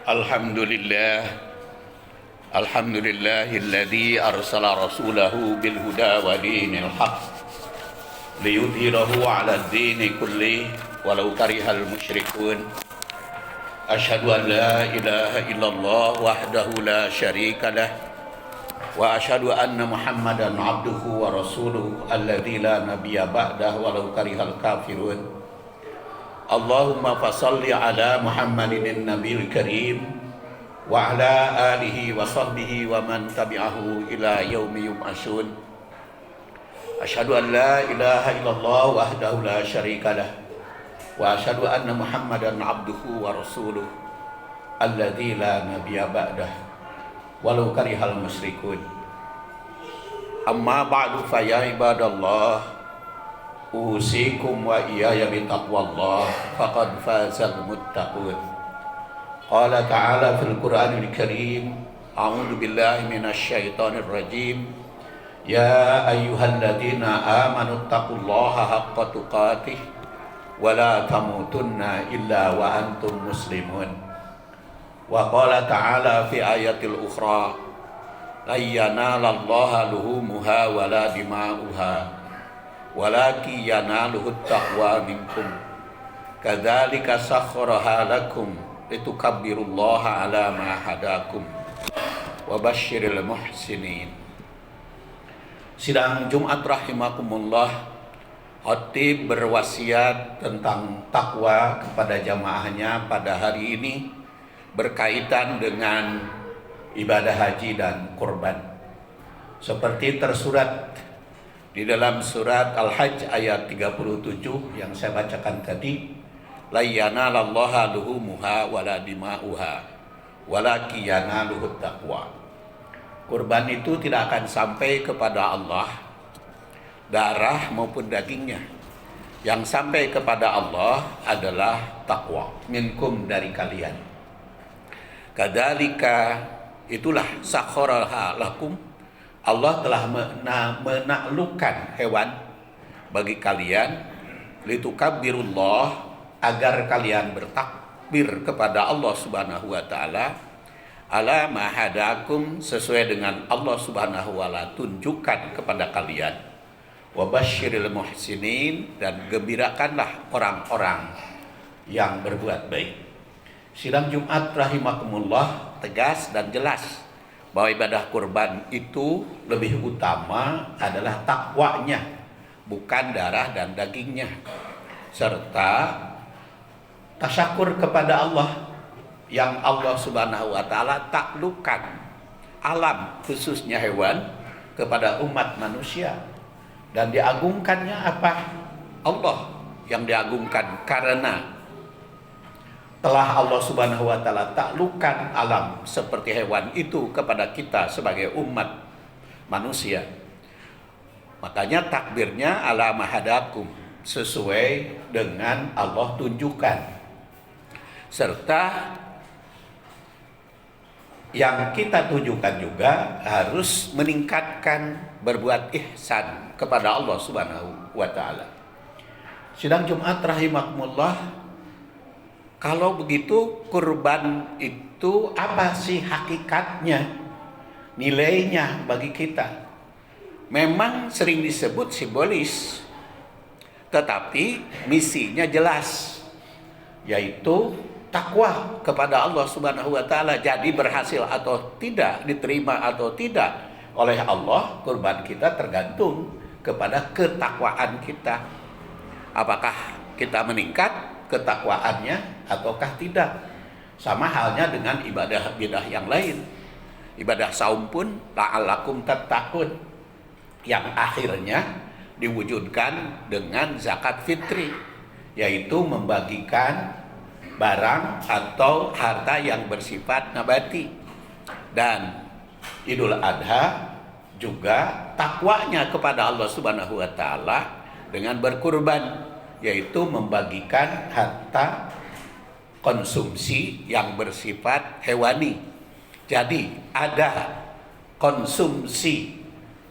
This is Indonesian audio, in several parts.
Alhamdulillah, alhamdulillahilladzi arsala rasulahu bil huda wa dinil haq liyudhhirahu 'ala ad-dini kulli walau karihal musyrikun. Asyhadu an la ilaha illallah wahdahu la syarika lah wa asyhadu anna Muhammadan 'abduhu wa rasuluhu alladzi la nabiyya ba'dahu walau karihal kafirun. Allahumma fasalli ala Muhammadin nabiyil karim wa ala alihi wa sahbihi wa man tabi'ahu ila yaumi yub'atsun. Asyhadu an la ilaha illallah wahdahu la syarika lah wa asyhadu anna Muhammadan 'abduhu wa rasuluhu alladzi la nabiyya ba'dah walau karihal musyrikun. Amma ba'du fa ya ibadallah, usikum wa iyaya bitaqwallah faqad fazal muttaqun. Qala ta'ala fil Qur'anil Karim, a'udzu billahi minasy syaithanir rajim. Ya ayyuhalladzina amanu taqullaha haqqa tuqatih wa la tamutunna illa wa antum muslimun. Wa qala ta'ala fi ayatil ukhra, la yanalallaha luhumuha wa la dima'uha walaki yanaluhut taqwa minkum kadzalika sakhkharaha lakum litukabbirullaha ala ma hadakum wa basyiril muhsinin. Sidang Jumat rahimakumullah, khatib berwasiat tentang takwa kepada jamaahnya pada hari ini berkaitan dengan ibadah haji dan kurban, seperti tersurat di dalam surat Al-Hajj ayat 37 yang saya bacakan tadi, la yanalallaha luhumuha wala dima'uha walaki yanaluhut taqwa. Kurban itu tidak akan sampai kepada Allah, darah maupun dagingnya. Yang sampai kepada Allah adalah takwa minkum, dari kalian. Kadzalika, itulah sakhkharaha lakum, Allah telah menaklukkan hewan bagi kalian, litukabbirullah, agar kalian bertakbir kepada Allah Subhanahu wa taala, ala ma hadakum, sesuai dengan Allah Subhanahu wa taala tunjukkan kepada kalian, wa basyiril muhsinin, dan gembirakanlah orang-orang yang berbuat baik. Sidang Jumat rahimakumullah tegas dan jelas bahwa ibadah kurban itu lebih utama adalah takwanya, bukan darah dan dagingnya, serta tasyakur kepada Allah yang Allah Subhanahu wa taala taklukkan alam, khususnya hewan, kepada umat manusia. Dan diagungkannya apa? Allah yang diagungkan karena telah Allah Subhanahu wa taala taklukkan alam seperti hewan itu kepada kita sebagai umat manusia. Makanya takbirnya ala mahadakum, sesuai dengan Allah tunjukkan. Serta yang kita tunjukkan juga harus meningkatkan berbuat ihsan kepada Allah Subhanahu wa taala. Sidang Jumat rahimakumullah, kalau begitu kurban itu apa sih hakikatnya, nilainya bagi kita? Memang sering disebut simbolis, tetapi misinya jelas, yaitu takwa kepada Allah Subhanahu wa taala. Jadi berhasil atau tidak, diterima atau tidak oleh Allah, kurban kita tergantung kepada ketakwaan kita. Apakah kita meningkat ketakwaannya ataukah tidak? Sama halnya dengan ibadah yang lain. Ibadah saum pun la'allakum tattaqun, yang akhirnya diwujudkan dengan zakat fitri, yaitu membagikan barang atau harta yang bersifat nabati. Dan Idul Adha juga takwanya kepada Allah Subhanahu wa taala dengan berkurban, yaitu membagikan harta konsumsi yang bersifat hewani. Jadi ada konsumsi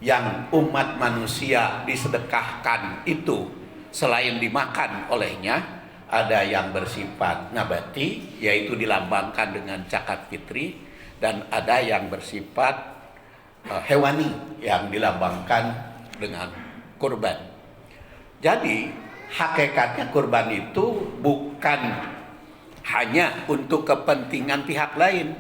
yang umat manusia disedekahkan itu selain dimakan olehnya, ada yang bersifat nabati, yaitu dilambangkan dengan zakat fitri, dan ada yang bersifat hewani yang dilambangkan dengan kurban. Jadi hakikatnya kurban itu bukan hanya untuk kepentingan pihak lain,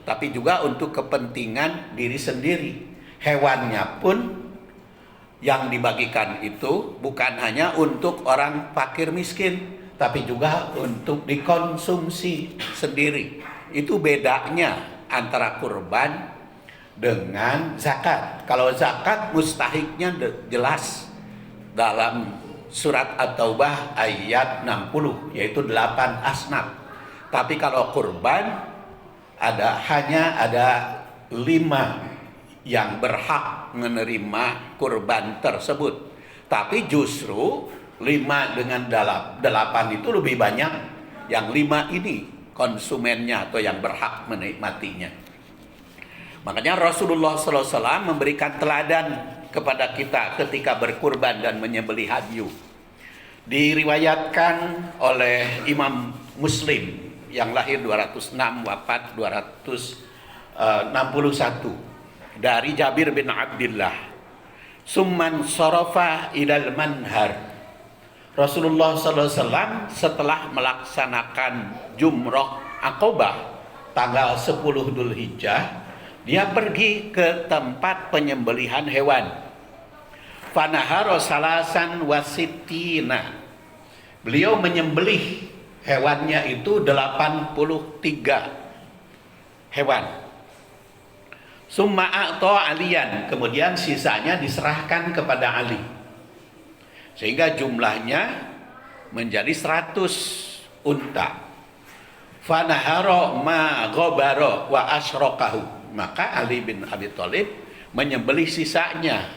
tapi juga untuk kepentingan diri sendiri. Hewannya pun yang dibagikan itu bukan hanya untuk orang fakir miskin, tapi juga untuk dikonsumsi sendiri. Itu bedanya antara kurban dengan zakat. Kalau zakat mustahiknya jelas dalam surat At-Taubah ayat 60, yaitu 8 asnaf. Tapi kalau kurban hanya ada 5 yang berhak menerima kurban tersebut. Tapi justru 5 dengan 8 itu lebih banyak yang 5 ini konsumennya atau yang berhak menikmatinya. Makanya Rasulullah SAW memberikan teladan kepada kita ketika berkurban dan menyembelih hadyu. Diriwayatkan oleh Imam Muslim yang lahir 206 wafat 261 dari Jabir bin Abdullah, summan sarafa ilal manhar. Rasulullah SAW setelah melaksanakan jumrah Aqabah tanggal 10 Dzulhijjah, dia pergi ke tempat penyembelihan hewan. Fanaharo salasan wasitina. Beliau menyembelih hewannya itu 83 hewan. Summa a'ta aliyan, kemudian sisanya diserahkan kepada Ali, sehingga jumlahnya menjadi 100 unta. Fanaharo ma ghabara wa asrokahu, maka Ali bin Abi Thalib menyembelih sisanya.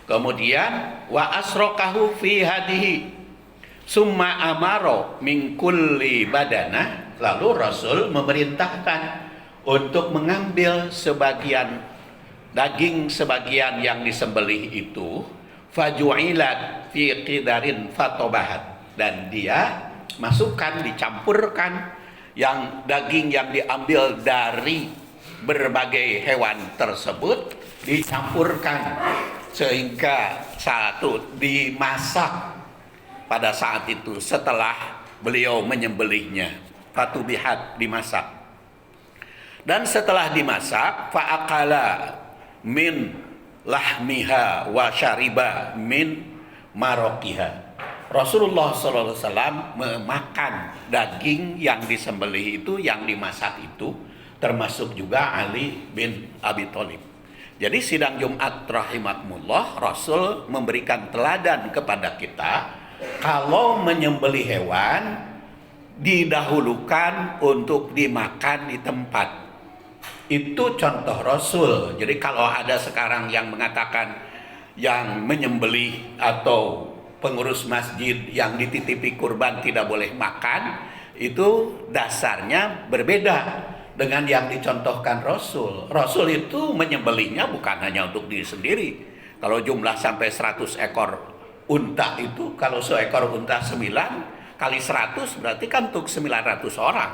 Kemudian wa asrokahu fi hadihi, summa amaro min kulli badana, lalu Rasul memerintahkan untuk mengambil sebagian daging sebagian yang disembelih itu, faju'ilat fi qidarin fatobahat, dan dia masukkan, dicampurkan yang daging yang diambil dari berbagai hewan tersebut, dicampurkan sehingga satu dimasak pada saat itu setelah beliau menyembelihnya. Fatubihat, dimasak. Dan setelah dimasak, fa'akala min lahmiha wa syariba min marokiha. Rasulullah SAW memakan daging yang disembelih itu, yang dimasak itu, termasuk juga Ali bin Abi Thalib. Jadi sidang Jumat rahimakumullah, Rasul memberikan teladan kepada kita, kalau menyembelih hewan didahulukan untuk dimakan di tempat. Itu contoh Rasul. Jadi kalau ada sekarang yang mengatakan yang menyembelih atau pengurus masjid yang dititipi kurban tidak boleh makan, itu dasarnya berbeda dengan yang dicontohkan Rasul. Rasul itu menyembelihnya bukan hanya untuk diri sendiri. Kalau jumlah sampai 100 ekor unta itu, kalau seekor unta 9 kali 100 berarti kan untuk 900 orang.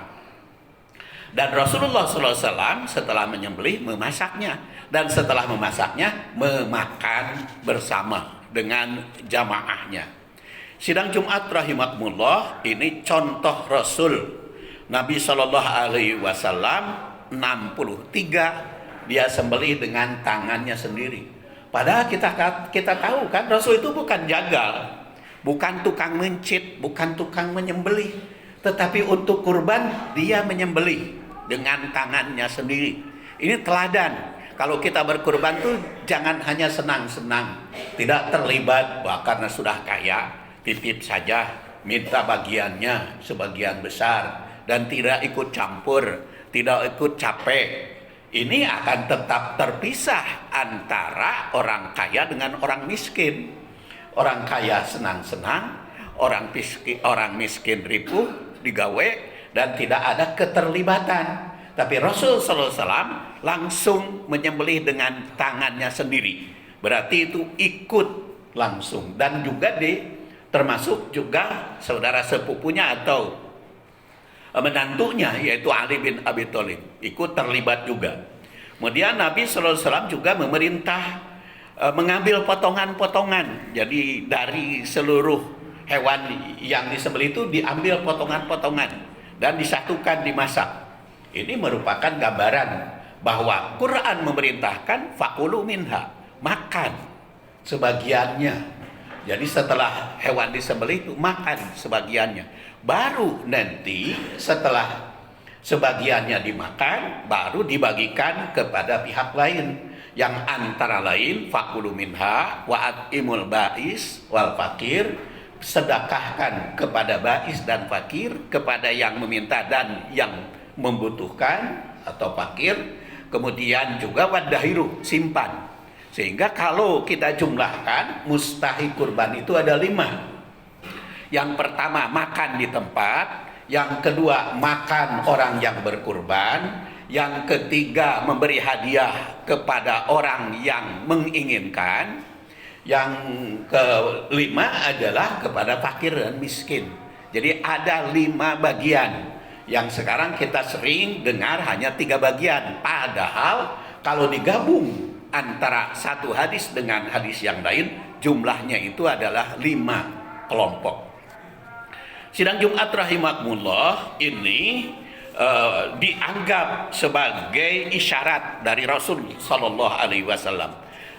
Dan Rasulullah SAW setelah menyembelih memasaknya, dan setelah memasaknya memakan bersama dengan jamaahnya. Sidang Jumat rahimakumullah, ini contoh Rasul Nabi SAW 63 dia sembelih dengan tangannya sendiri. Padahal kita tahu kan Rasul itu bukan jagal, bukan tukang mencit, bukan tukang menyembelih, tetapi untuk kurban dia menyembelih dengan tangannya sendiri. Ini teladan. Kalau kita berkurban tuh jangan hanya senang-senang, tidak terlibat, karena sudah kaya, titip saja, minta bagiannya sebagian besar, dan tidak ikut campur, tidak ikut capek. Ini akan tetap terpisah antara orang kaya dengan orang miskin. Orang kaya senang-senang, orang miskin ripuh, digawe, dan tidak ada keterlibatan. Tapi Rasul SAW langsung menyembelih dengan tangannya sendiri. Berarti itu ikut langsung. Dan juga termasuk juga saudara sepupunya atau menantunya yaitu Ali bin Abi Thalib ikut terlibat juga. Kemudian Nabi SAW juga memerintah mengambil potongan-potongan. Jadi dari seluruh hewan yang disembelih itu diambil potongan-potongan dan disatukan dimasak. Ini merupakan gambaran bahwa Quran memerintahkan fakulu minha, makan sebagiannya. Jadi setelah hewan disembelih itu makan sebagiannya. Baru nanti setelah sebagiannya dimakan, baru dibagikan kepada pihak lain. Yang antara lain fakulu minha wa atimul ba'is wal fakir, sedekahkan kepada ba'is dan fakir, kepada yang meminta dan yang membutuhkan atau fakir. Kemudian juga wadahiru, simpan. Sehingga kalau kita jumlahkan mustahik kurban itu ada 5. Yang pertama makan di tempat, yang kedua makan orang yang berkurban, yang ketiga memberi hadiah kepada orang yang menginginkan, yang kelima adalah kepada fakir dan miskin. Jadi ada 5 bagian. Yang sekarang kita sering dengar hanya 3 bagian. Padahal kalau digabung antara satu hadis dengan hadis yang lain, jumlahnya itu adalah 5 kelompok. Sidang Jumat rahimakumullah ini dianggap sebagai isyarat dari Rasul Sallallahu Alaihi Wasallam,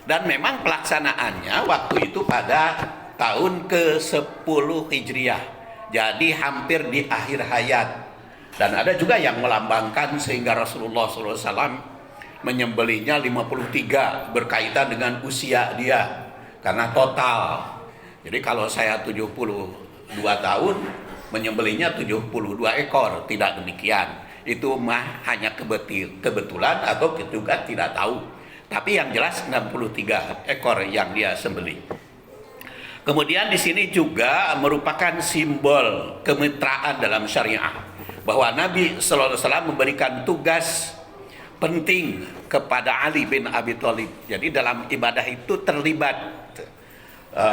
dan memang pelaksanaannya waktu itu pada tahun ke-10 Hijriah, jadi hampir di akhir hayat. Dan ada juga yang melambangkan sehingga Rasulullah SAW menyembelihnya 53 berkaitan dengan usia dia, karena total. Jadi kalau saya 72 tahun menyembelihnya 72 ekor, tidak demikian. Itu mah hanya kebetulan atau juga tidak tahu. Tapi yang jelas 63 ekor yang dia sembelih. Kemudian di sini juga merupakan simbol kemitraan dalam syariah, bahwa Nabi sallallahu alaihi wasallam memberikan tugas penting kepada Ali bin Abi Thalib. Jadi dalam ibadah itu terlibat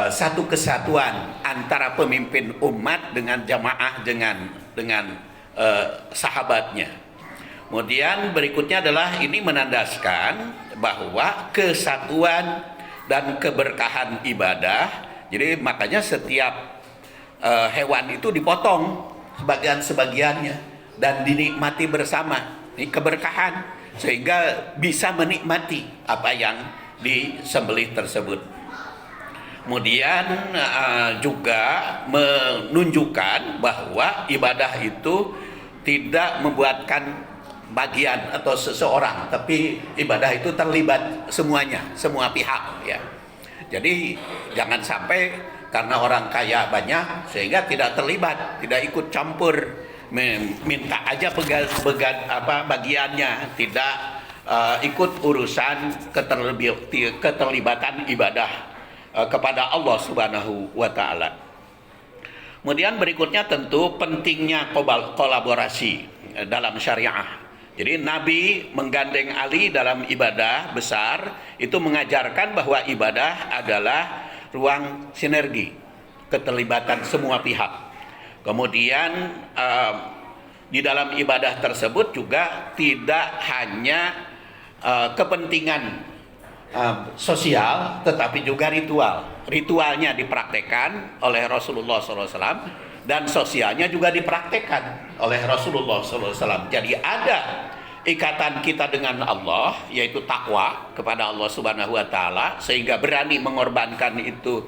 satu kesatuan antara pemimpin umat dengan jamaah dengan sahabatnya. Kemudian berikutnya adalah ini menandaskan bahwa kesatuan dan keberkahan ibadah. Jadi makanya setiap hewan itu dipotong sebagian-sebagiannya dan dinikmati bersama. Ini keberkahan, sehingga bisa menikmati apa yang disembelih tersebut. Kemudian juga menunjukkan bahwa ibadah itu tidak membuatkan bagian atau seseorang, tapi ibadah itu terlibat semuanya, semua pihak ya. Jadi jangan sampai karena orang kaya banyak sehingga tidak terlibat, tidak ikut campur, minta aja bagiannya, tidak ikut urusan keterlibatan ibadah kepada Allah Subhanahu wa taala. Kemudian berikutnya tentu pentingnya kolaborasi dalam syariah. Jadi Nabi menggandeng Ali dalam ibadah besar, itu mengajarkan bahwa ibadah adalah ruang sinergi, keterlibatan semua pihak. Kemudian di dalam ibadah tersebut juga tidak hanya kepentingan sosial, tetapi juga ritual. Ritualnya dipraktekkan oleh Rasulullah SAW dan sosialnya juga dipraktekkan oleh Rasulullah SAW. Jadi ada ikatan kita dengan Allah, yaitu takwa kepada Allah Subhanahu wa taala, sehingga berani mengorbankan itu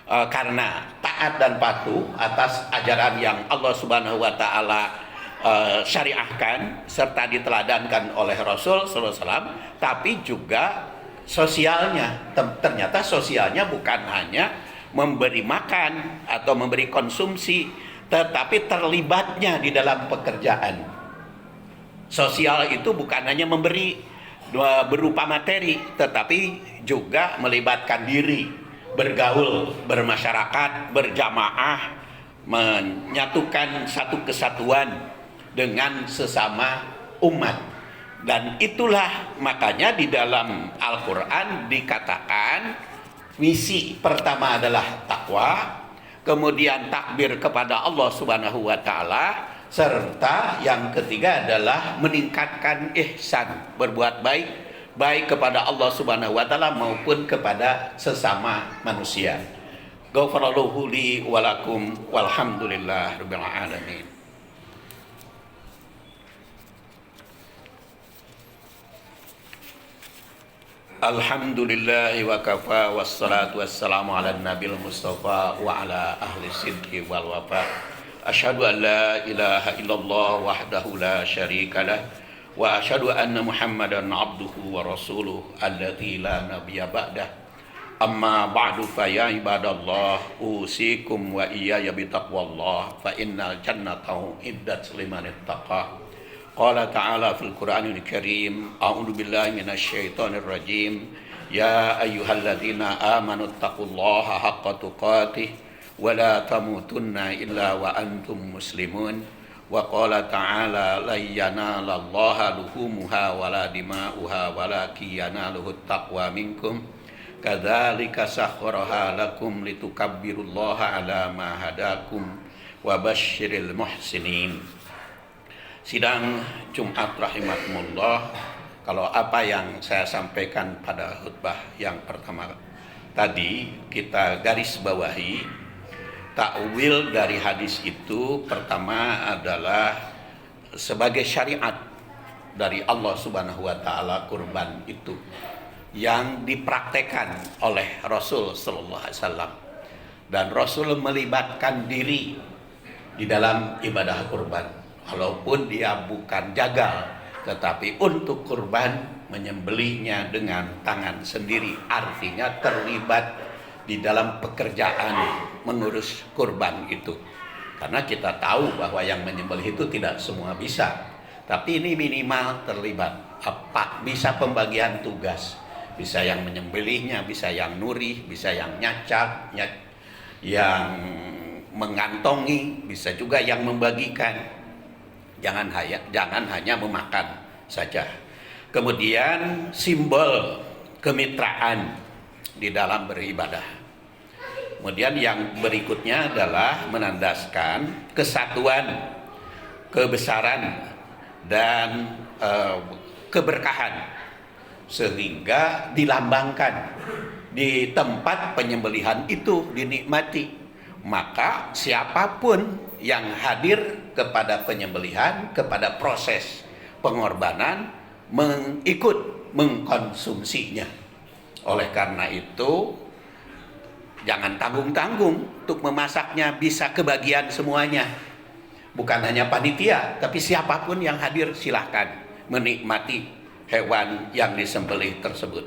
karena taat dan patuh atas ajaran yang Allah Subhanahu wa taala syariahkan serta diteladankan oleh Rasul sallallahu alaihi wasallam. Tapi juga sosialnya, ternyata sosialnya bukan hanya memberi makan atau memberi konsumsi, tetapi terlibatnya di dalam pekerjaan. Sosial itu bukan hanya memberi berupa materi, tetapi juga melibatkan diri, bergaul, bermasyarakat, berjamaah, menyatukan satu kesatuan dengan sesama umat. Dan itulah makanya di dalam Al-Quran dikatakan misi pertama adalah takwa, kemudian takbir kepada Allah Subhanahu wa taala, serta yang ketiga adalah meningkatkan ihsan, berbuat baik baik kepada Allah Subhanahu wa taala maupun kepada sesama manusia. Ghafarallahu li wa lakum walhamdulillahirabbil alamin. Alhamdulillah wa kafa wassalatu wassalamu ala nabil mustafa wa ala ahli sidqi wal wafa. Asyhadu an la ilaha illallah wahdahu la syarikalah wa asyhadu anna Muhammadan abduhu wa rasuluh alladzi la nabiyya ba'dah. Amma ba'du fa ya ibadallah usikum wa iyaya bitaqwallah fa innal jannata iddat liman ittaqa. Qala ta'ala fil Qur'anil Karim, a'udzu billahi minasy syaithanir rajim. Ya ayyuhalladzina amanu taqullaha haqqa tuqatih wa la tamutunna illa wa antum muslimun. Wa qala ta'ala la yanalallaha luhumuha wa la dima'uha walakin yanaluhut taqwa minkum. Kadzalika sakhkharaha lakum litukabbirullaha ala ma hadakum wa basyiril muhsinin. Sidang Jumat rahimakumullah, kalau apa yang saya sampaikan pada khutbah yang pertama tadi kita garis bawahi, takwil dari hadis itu pertama adalah sebagai syariat dari Allah Subhanahu wa taala kurban itu yang dipraktekkan oleh Rasul sallallahu alaihi wasallam, dan Rasul melibatkan diri di dalam ibadah kurban. Walaupun dia bukan jagal, tetapi untuk kurban menyembelihnya dengan tangan sendiri, artinya terlibat di dalam pekerjaan mengurus kurban itu. Karena kita tahu bahwa yang menyembelih itu tidak semua bisa, tapi ini minimal terlibat. Bisa pembagian tugas, bisa yang menyembelihnya, bisa yang nurih, bisa yang nyacak, yang mengantongi, bisa juga yang membagikan. Jangan hanya memakan saja. Kemudian simbol kemitraan di dalam beribadah. Kemudian yang berikutnya adalah menandaskan kesatuan, kebesaran, dan keberkahan, sehingga dilambangkan di tempat penyembelihan itu dinikmati. Maka siapapun yang hadir kepada penyembelihan, kepada proses pengorbanan, ikut mengkonsumsinya. Oleh karena itu, jangan tanggung-tanggung untuk memasaknya, bisa kebagian semuanya. Bukan hanya panitia, tapi siapapun yang hadir silahkan menikmati hewan yang disembelih tersebut.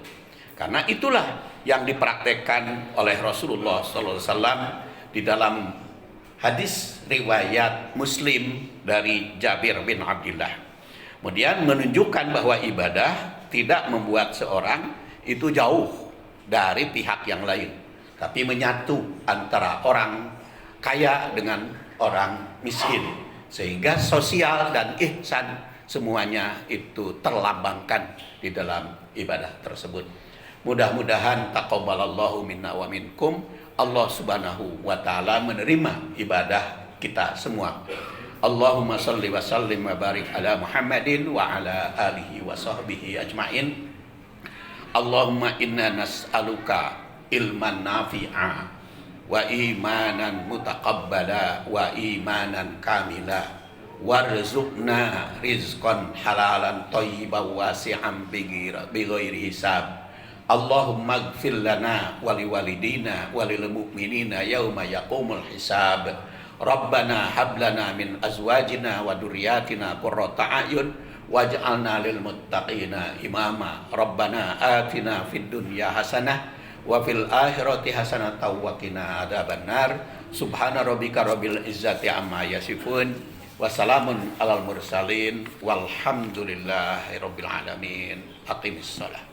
Karena itulah yang dipraktekkan oleh Rasulullah SAW di dalam hadis riwayat Muslim dari Jabir bin Abdullah. Kemudian menunjukkan bahwa ibadah tidak membuat seorang itu jauh dari pihak yang lain, tapi menyatu antara orang kaya dengan orang miskin, sehingga sosial dan ihsan semuanya itu terlambangkan di dalam ibadah tersebut. Mudah-mudahan taqabbalallahu minna wa minkum. Allah Subhanahu wa taala menerima ibadah kita semua. Allahumma shalli wa sallim wa barik ala Muhammadin wa ala alihi wa sahbihi ajmain. Allahumma inna nas'aluka ilman nafi'a wa imanan mutaqabbala wa imanan kamila warzuqna rizqan halalan thayyiban wasi'an bighairi hisab. Allahumma ighfir lana wa liwalidina wa lil mu'minina yauma yaqumul hisab. Rabbana hab lana min azwajina wa dzurriyyatina qurrata a'yun waj'alna lil muttaqina imama. Rabbana atina fid dunya hasanah wa fil akhirati hasanah wa qina adzabannar. Subhana rabbika rabbil izzati amma yasifun wa salamun alal mursalin walhamdulillahi rabbil alamin. Aqimissalah.